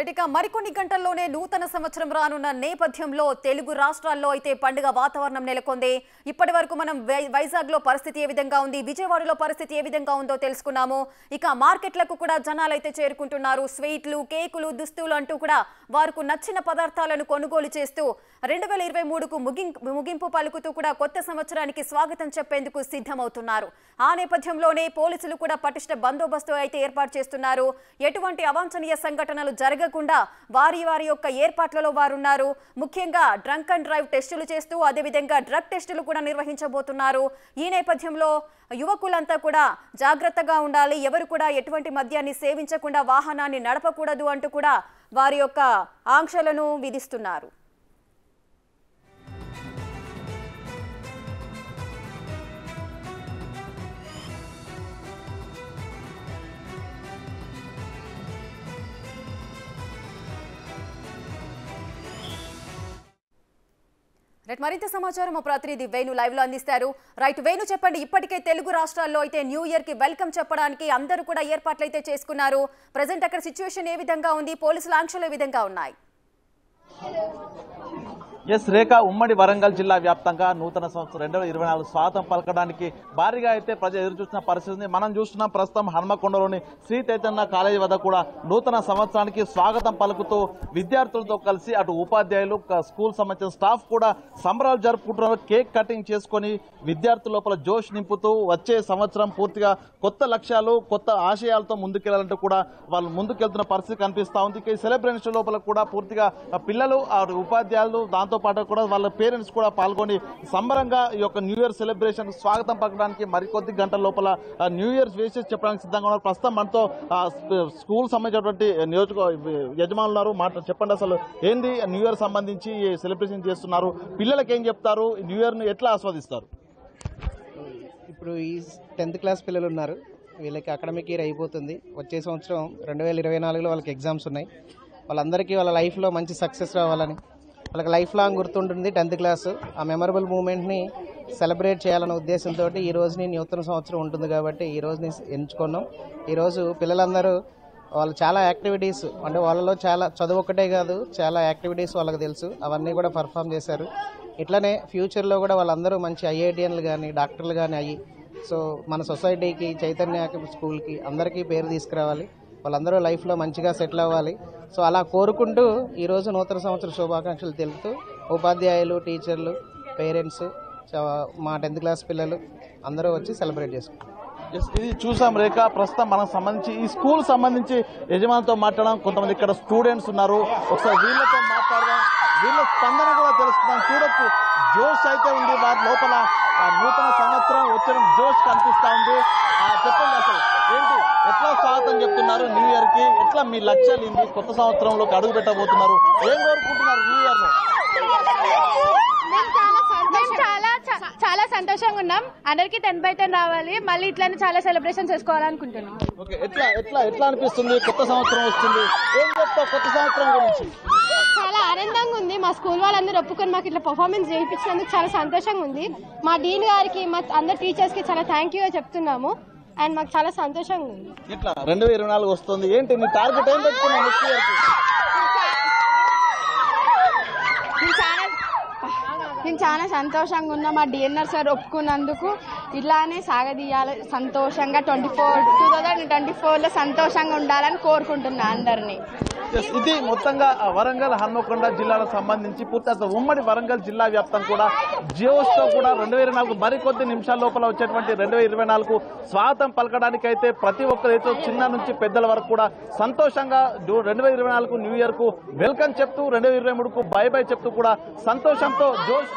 Right మరికొన్ని గంటల్లోనే నూతన సంవత్సరం రానున్న నేపథ్యంలో తెలుగు రాష్ట్రాల్లో అయితే పండుగ వాతావరణం నెలకొంది. ఇప్పటివరకు మనం వైజాగ్ లో పరిస్థితి ఏ విధంగా ఉంది, విజయవాడలో పరిస్థితి ఏ విధంగా ఉందో తెలుసుకున్నాము. ఇక మార్కెట్లకు కూడా జనాలు అయితే చేరుకుంటున్నారు. స్వీట్లు, కేకులు, దుస్తులు అంటూ కూడా వారికి నచ్చిన పదార్థాలను కొనుగోలు చేస్తూ 2023కు ముగింపు పలుకుతూ కూడా కొత్త సంవత్సరానికి స్వాగతం చెప్పేందుకు సిద్ధమవుతున్నారు. ఆ నేపథ్యంలోనే పోలీసులు కూడా పటిష్ట బందోబస్తు అయితే ఏర్పాటు చేస్తున్నారు. ఎటువంటి అవాంఛనీయ సంఘటనలు జరగకుండా వారి యొక్క ఏర్పాట్లలో వారున్నారు. ముఖ్యంగా డ్రంక్ అండ్ డ్రైవ్ టెస్టులు చేస్తూ అదేవిధంగా డ్రగ్ టెస్టులు కూడా నిర్వహించబోతున్నారు. ఈ నేపథ్యంలో యువకులంతా కూడా జాగ్రత్తగా ఉండాలి, ఎవరు కూడా ఎటువంటి మద్యాన్ని సేవించకుండా వాహనాన్ని నడపకూడదు అంటూ కూడా వారి యొక్క ఆంక్షలను విధిస్తున్నారు. మరింత సమాచారం మా ప్రతినిధి వేణు లైవ్ లో అందిస్తారు. రైట్ వేణు, చెప్పండి. ఇప్పటికే తెలుగు రాష్ట్రాల్లో అయితే న్యూ ఇయర్ కి వెల్కమ్ చెప్పడానికి అందరూ కూడా ఏర్పాట్లు అయితే చేసుకున్నారు. ప్రెజెంట్ అక్కడ సిచ్యువేషన్ ఏ విధంగా ఉంది, పోలీసుల ఆంక్షలు ఏ విధంగా ఉన్నాయి? ఎస్ రేఖ, ఉమ్మడి వరంగల్ జిల్లా వ్యాప్తంగా నూతన సంవత్సరం 2024 స్వాగతం పలకడానికి భారీగా అయితే ప్రజలు ఎదురు చూస్తున్న పరిస్థితి ఉంది. మనం చూస్తున్నాం ప్రస్తుతం హన్మకొండలోని శ్రీ చైతన్య కాలేజీ వద్ద కూడా నూతన సంవత్సరానికి స్వాగతం పలుకుతూ విద్యార్థులతో కలిసి అటు ఉపాధ్యాయులు, స్కూల్ సంబంధించిన స్టాఫ్ కూడా సంబరాలు జరుపుకుంటున్నారు. కేక్ కటింగ్ చేసుకుని విద్యార్థుల లోపల జోష్ నింపుతూ వచ్చే సంవత్సరం పూర్తిగా కొత్త లక్ష్యాలు, కొత్త ఆశయాలతో ముందుకెళ్లాలంటూ కూడా వాళ్ళు ముందుకెళ్తున్న పరిస్థితి కనిపిస్తా ఉంది. ఈ సెలబ్రేషన్ లోపల కూడా పూర్తిగా పిల్లలు, ఉపాధ్యాయులు, దాంతో పాటు కూడా వాళ్ళ పేరెంట్స్ కూడా పాల్గొని సంబరంగా ఈ యొక్క న్యూ ఇయర్ సెలబ్రేషన్ స్వాగతం పలకడానికి మరికొద్ది గంటల లోపల న్యూ ఇయర్ విషెస్ చెప్పడానికి సిద్ధంగా ఉన్నారు. ప్రస్తుతం మనతో స్కూల్ సంబంధించినటువంటి యజమానులు ఉన్నారు. చెప్పండి, అసలు ఏంది న్యూ ఇయర్ సంబంధించి సెలబ్రేషన్ చేస్తున్నారు, పిల్లలకి ఏం చెప్తారు, న్యూ ఇయర్ ను ఎట్లా ఆస్వాదిస్తారు? ఇప్పుడు ఈ 10th క్లాస్ పిల్లలు ఉన్నారు, వీళ్ళకి అకాడమిక్ ఇయర్ అయిపోతుంది. వచ్చే సంవత్సరం 2024లో వాళ్ళకి ఎగ్జామ్స్ ఉన్నాయి. వాళ్ళందరికీ వాళ్ళ లైఫ్లో మంచి సక్సెస్ రావాలని, వాళ్ళకి లైఫ్ లాంగ్ గుర్తుంటుంది 10th క్లాస్. ఆ మెమరబుల్ మూమెంట్ని సెలబ్రేట్ చేయాలనే ఉద్దేశంతో ఈ రోజుని నూతన సంవత్సరం ఉంటుంది కాబట్టి ఈ రోజుని ఎంచుకున్నాం. ఈరోజు పిల్లలందరూ వాళ్ళు చాలా యాక్టివిటీస్, అంటే వాళ్ళలో చాలా చదువు ఒక్కటే కాదు, చాలా యాక్టివిటీస్ వాళ్ళకి తెలుసు, అవన్నీ కూడా పర్ఫామ్ చేశారు. ఇట్లనే ఫ్యూచర్లో కూడా వాళ్ళందరూ మంచి ఐఐటిఎన్లు కానీ డాక్టర్లు కానీ అయ్యి సో మన సొసైటీకి, చైతన్య స్కూల్కి అందరికీ పేరు తీసుకురావాలి, వాళ్ళందరూ లైఫ్లో మంచిగా సెటిల్ అవ్వాలి. సో అలా కోరుకుంటూ ఈరోజు నూతన సంవత్సర శుభాకాంక్షలు తెలుపుతూ ఉపాధ్యాయులు, టీచర్లు, పేరెంట్స్, మా 10th క్లాస్ పిల్లలు అందరూ వచ్చి సెలబ్రేట్ చేసుకుంటారు. ఇది చూసాం రేఖ. ప్రస్తుతం మనకు సంబంధించి ఈ స్కూల్ సంబంధించి యజమానితో మాట్లాడడం, కొంతమంది ఇక్కడ స్టూడెంట్స్ ఉన్నారు, ఒకసారి వీళ్ళతో మాట్లాడదాం, వీళ్ళ స్పందన కూడా తెలుసుకుందాం. చూడొచ్చు, జోష్ అయితే ఉంది వారి లోపల. నూతన సంవత్సరం వచ్చిన జోష్ కనిపిస్తా ఉంది. చెప్పండి, అసలు ఏంటి, ఎట్లా స్వాగతం చెప్తున్నారు న్యూ ఇయర్ కి, ఎట్లా మీ లక్ష్యాలు ఏంటి, కొత్త సంవత్సరంలోకి అడుగు పెట్టబోతున్నారు, ఏం కోరుకుంటున్నారు న్యూ ఇయర్ లో? చాలా సంతోషంగా ఉన్నాం. అందరికి 10/10 రావాలి, మళ్ళీ ఇట్లానే చాలా సెలబ్రేషన్ చేసుకోవాలనుకుంటున్నాం. ఓకే, ఎట్లా అనిపిస్తుంది, కొత్త సంవత్సరం వస్తుంది, ఏం చెప్తావు కొత్త సంవత్సరం గురించి? చాలా ఆనందంగా ఉంది. మా స్కూల్ వాళ్ళందరూ ఒప్పుకొని మాకు ఇట్లా పర్ఫార్మెన్స్ చేయించినందుకు చాలా సంతోషంగా ఉంది. మా డీన్ గారికి, మా అందరు టీచర్స్ కి చాలా థ్యాంక్ యూ చెప్తున్నాము. అండ్ మాకు చాలా సంతోషంగా ఉంది. ఇట్లా 2024 వస్తుంది, ఏంటి నీ టార్గెట్, ఏం పెట్టుకున్నావు నెక్స్ట్ ఇయర్ కి? నేను చాలా సంతోషంగా ఉన్నా. మా డిఎన్ఆర్ సార్ ఒప్పుకున్నందుకు ఇలానే సాగదీయాలి సంతోషంగా. 2024లో సంతోషంగా ఉండాలని కోరుకుంటున్నా అందరినీ. ఇది మొత్తంగా వరంగల్, హన్మకొండ జిల్లాలకు సంబంధించి పూర్తి ఉమ్మడి వరంగల్ జిల్లా వ్యాప్తం కూడా జియోస్ తో కూడా 2024 మరికొద్ది నిమిషాల లోపల వచ్చేటువంటి 2024 స్వాగతం పలకడానికి అయితే ప్రతి ఒక్కరైతే చిన్న నుంచి పెద్దల వరకు కూడా సంతోషంగా 2024 న్యూ ఇయర్ కు వెల్కమ్ చెప్తూ 2023కు బై బై చెప్తూ కూడా సంతోషంతో జోష్